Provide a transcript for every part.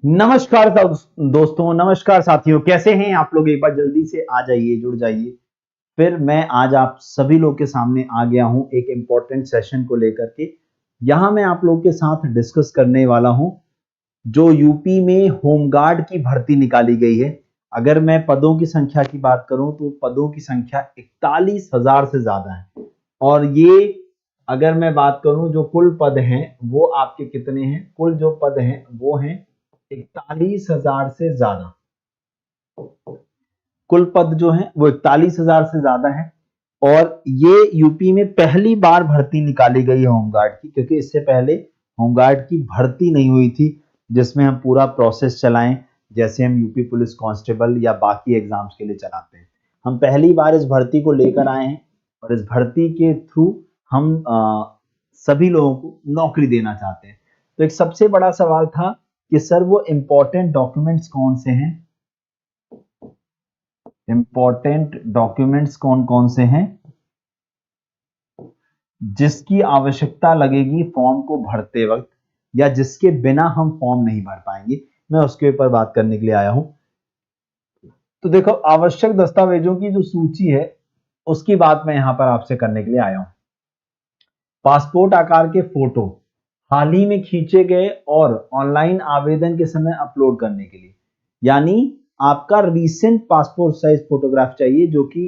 नमस्कार दोस्तों, नमस्कार साथियों, कैसे हैं आप लोग। एक बार जल्दी से आ जाइए, जुड़ जाइए। फिर मैं आज आप सभी लोग के सामने आ गया हूं एक इम्पोर्टेंट सेशन को लेकर के। यहां मैं आप लोग के साथ डिस्कस करने वाला हूं जो यूपी में होमगार्ड की भर्ती निकाली गई है। अगर मैं पदों की संख्या की बात करूं तो पदों की संख्या 41,000 से ज्यादा है। और ये अगर मैं बात करूं जो कुल पद हैं वो आपके कितने हैं, कुल जो पद हैं वो हैं 41,000 से ज्यादा। कुल पद जो है वो 41,000 से ज्यादा है। और ये यूपी में पहली बार भर्ती निकाली गई है होमगार्ड की, क्योंकि इससे पहले होमगार्ड की भर्ती नहीं हुई थी जिसमें हम पूरा प्रोसेस चलाएं, जैसे हम यूपी पुलिस कांस्टेबल या बाकी एग्जाम्स के लिए चलाते हैं। हम पहली बार इस भर्ती को लेकर आए हैं और इस भर्ती के थ्रू हम सभी लोगों को नौकरी देना चाहते हैं। तो एक सबसे बड़ा सवाल था कि सर वो इंपॉर्टेंट डॉक्यूमेंट्स कौन से हैं, इंपॉर्टेंट डॉक्यूमेंट्स कौन कौन से हैं जिसकी आवश्यकता लगेगी फॉर्म को भरते वक्त, या जिसके बिना हम फॉर्म नहीं भर पाएंगे। मैं उसके ऊपर बात करने के लिए आया हूं। तो देखो, आवश्यक दस्तावेजों की जो सूची है उसकी बात मैं यहां पर आपसे करने के लिए आया हूं। पासपोर्ट आकार के फोटो हाल ही में खींचे गए और ऑनलाइन आवेदन के समय अपलोड करने के लिए, यानी आपका रीसेंट पासपोर्ट साइज फोटोग्राफ चाहिए जो कि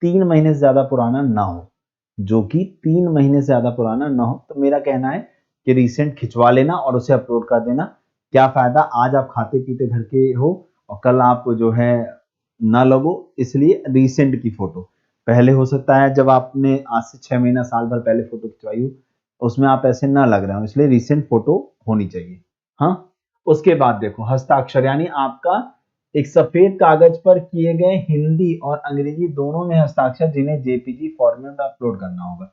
3 महीने से ज्यादा पुराना ना हो, जो कि 3 महीने से ज्यादा पुराना ना हो। तो मेरा कहना है कि रीसेंट खिंचवा लेना और उसे अपलोड कर देना। क्या फायदा, आज आप खाते पीते घर के हो और कल आप जो है ना लगो, इसलिए रीसेंट की फोटो। पहले हो सकता है जब आपने आज से 6 महीना साल भर पहले फोटो खिंचवाई हो उसमें आप ऐसे ना लग रहे हो, इसलिए रीसेंट फोटो होनी चाहिए। हाँ, उसके बाद देखो हस्ताक्षर, यानी आपका एक सफेद कागज पर किए गए हिंदी और अंग्रेजी दोनों में हस्ताक्षर जिन्हें जेपीजी फॉर्मेट में अपलोड करना होगा।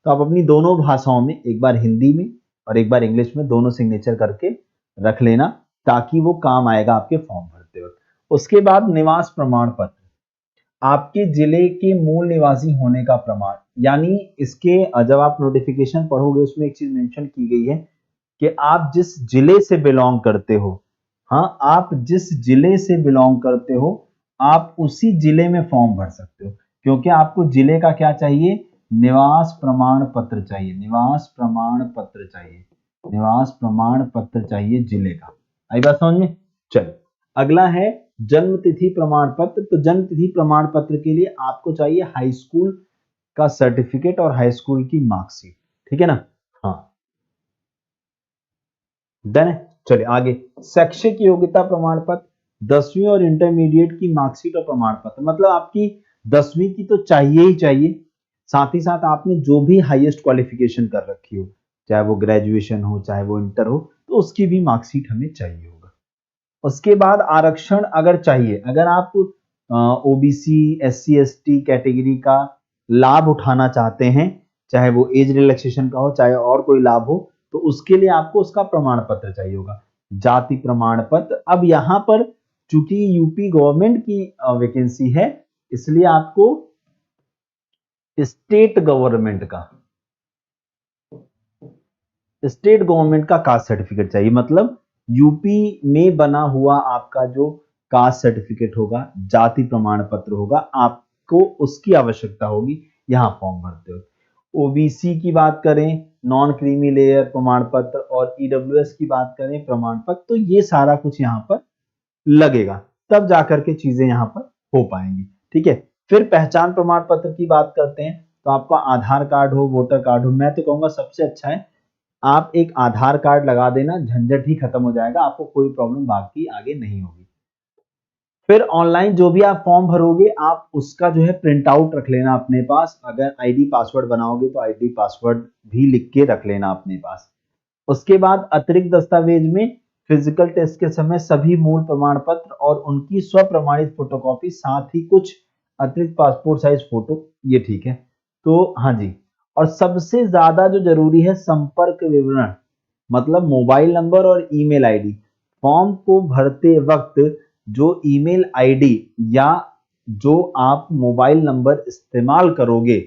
तो आप अपनी दोनों भाषाओं में, एक बार हिंदी में और एक बार इंग्लिश में, दोनों सिग्नेचर करके रख लेना ताकि वो काम आएगा आपके फॉर्म भरते वक्त। उसके बाद निवास प्रमाण पत्र, आपके जिले के मूल निवासी होने का प्रमाण। यानी इसके जब आप नोटिफिकेशन पढ़ोगे उसमें एक चीज मेंशन की गई है कि आप जिस जिले से बिलोंग करते हो, हाँ, आप जिस जिले से बिलोंग करते हो आप उसी जिले में फॉर्म भर सकते हो, क्योंकि आपको जिले का क्या चाहिए, निवास प्रमाण पत्र चाहिए, निवास प्रमाण पत्र चाहिए, निवास प्रमाण पत्र चाहिए जिले का। आई बात समझ में। चलो, अगला है जन्म तिथि प्रमाण पत्र। तो जन्म तिथि प्रमाण पत्र के लिए आपको चाहिए हाई स्कूल का सर्टिफिकेट और हाई स्कूल की मार्कशीट, ठीक है ना। हाँ, डन है। चलिए आगे, शैक्षिक योग्यता प्रमाण पत्र, 10वीं और इंटरमीडिएट की मार्कशीट और प्रमाण पत्र। मतलब आपकी 10वीं की तो चाहिए ही चाहिए, साथ ही साथ आपने जो भी हाईएस्ट क्वालिफिकेशन कर रखी हो, चाहे वो ग्रेजुएशन हो चाहे वो इंटर हो, तो उसकी भी मार्कशीट हमें चाहिए होगा। उसके बाद आरक्षण अगर चाहिए, अगर आप ओबीसी एससी एसटी कैटेगरी का लाभ उठाना चाहते हैं, चाहे वो एज रिलैक्सेशन का हो चाहे और कोई लाभ हो, तो उसके लिए आपको उसका प्रमाण पत्र चाहिए होगा, जाति प्रमाण पत्र। अब यहां पर चूंकि यूपी गवर्नमेंट की वैकेंसी है, इसलिए आपको स्टेट गवर्नमेंट का, स्टेट गवर्नमेंट का कास्ट सर्टिफिकेट चाहिए। मतलब यूपी में बना हुआ आपका जो कास्ट सर्टिफिकेट होगा, जाति प्रमाण पत्र होगा, आपको उसकी आवश्यकता होगी यहां फॉर्म भरते हो। ओबीसी की बात करें, नॉन क्रीमी लेयर प्रमाण पत्र, और ईडब्ल्यूएस की बात करें प्रमाण पत्र। तो ये सारा कुछ यहाँ पर लगेगा, तब जाकर के चीजें यहाँ पर हो पाएंगी, ठीक है। फिर पहचान प्रमाण पत्र की बात करते हैं, तो आपका आधार कार्ड हो, वोटर कार्ड हो। मैं तो कहूंगा सबसे अच्छा है आप एक आधार कार्ड लगा देना, झंझट ही खत्म हो जाएगा, आपको कोई प्रॉब्लम बाकी आगे नहीं होगी। फिर ऑनलाइन जो भी आप फॉर्म भरोगे आप उसका जो है प्रिंट आउट रख लेना अपने पास। अगर आईडी पासवर्ड बनाओगे तो आईडी पासवर्ड भी लिख के रख लेना अपने पास। उसके बाद अतिरिक्त दस्तावेज में फिजिकल टेस्ट के समय सभी मूल प्रमाण पत्र और उनकी स्वप्रमाणित फोटोकॉपी, साथ ही कुछ अतिरिक्त पासपोर्ट साइज फोटो, ये ठीक है। तो हाँ जी, और सबसे ज्यादा जो जरूरी है संपर्क विवरण, मतलब मोबाइल नंबर और ईमेल आईडी। फॉर्म को भरते वक्त जो ईमेल आईडी या जो आप मोबाइल नंबर इस्तेमाल करोगे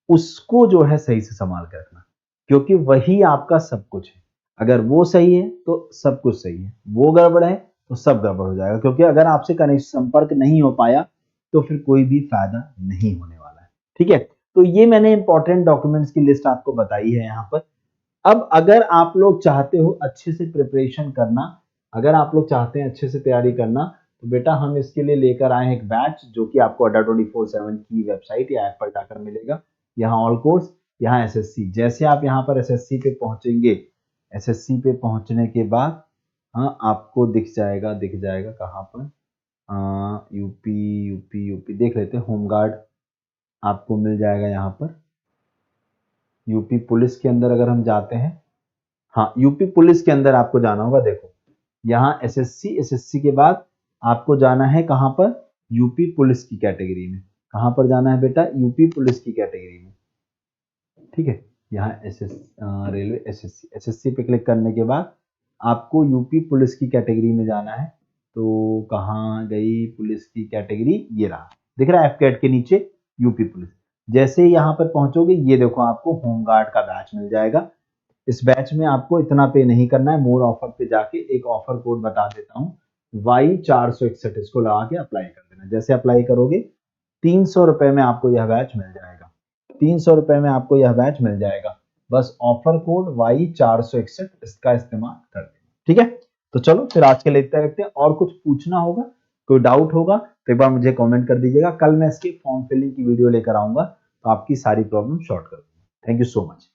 उसको जो है सही से संभाल के रखना, क्योंकि वही आपका सब कुछ है। अगर वो सही है तो सब कुछ सही है, वो गड़बड़ है तो सब गड़बड़ हो जाएगा, क्योंकि अगर आपसे कनेक्ट संपर्क नहीं हो पाया तो फिर कोई भी फायदा नहीं होने वाला है। ठीक है, तो ये मैंने इंपॉर्टेंट डॉक्यूमेंट्स की लिस्ट आपको बताई है यहाँ पर। अब अगर आप लोग चाहते हो अच्छे से प्रिपरेशन करना, अगर आप लोग चाहते हैं अच्छे से तैयारी करना, तो बेटा हम इसके लिए लेकर आए हैं एक बैच, जो कि आपको अड्डा 24/7 की वेबसाइट या ऐप पर जाकर मिलेगा। यहाँ ऑल कोर्स, यहाँ एसएससी। जैसे आप यहाँ पर एसएससी पे पहुंचेंगे, एसएससी पे पहुंचने के बाद हाँ आपको दिख जाएगा कहाँ पर, यूपी यूपी यूपी देख लेते हैं, होमगार्ड आपको मिल जाएगा यहाँ पर। यूपी पुलिस के अंदर अगर हम जाते हैं, हाँ यूपी पुलिस के अंदर आपको जाना होगा। देखो यहाँ एसएससी, एसएससी के बाद आपको जाना है कहाँ पर, यूपी पुलिस की कैटेगरी में। कहाँ पर जाना है बेटा, यूपी पुलिस की कैटेगरी में। ठीक है, यहाँ रेलवे एसएससी, एसएससी पे क्लिक करने के बाद आपको यूपी पुलिस की कैटेगरी में जाना है। तो कहाँ गई पुलिस की कैटेगरी, ये रहा, दिख रहा है एफकेट के नीचे यूपी पुलिस। जैसे ही यहाँ पर पहुंचोगे, ये देखो आपको होमगार्ड का बैच मिल जाएगा। इस बैच में आपको इतना पे नहीं करना है, मोर ऑफर पे जाके एक ऑफर कोड बता देता हूँ, Y461, इसको लगा के अप्लाई कर देना। जैसे अप्लाई करोगे 300 रुपए में आपको यह बैच मिल जाएगा, 300 रुपए में आपको यह बैच मिल जाएगा। बस ऑफर कोड Y461 इसका इस्तेमाल कर देना। ठीक है, तो चलो फिर आज के लिए इतना रखते हैं। और कुछ पूछना होगा, कोई डाउट होगा तो एक बार मुझे कमेंट कर दीजिएगा। कल मैं इसकी फॉर्म फिलिंग की वीडियो लेकर आऊंगा, तो आपकी सारी प्रॉब्लम सॉर्ट कर दूंगा। Thank you so much.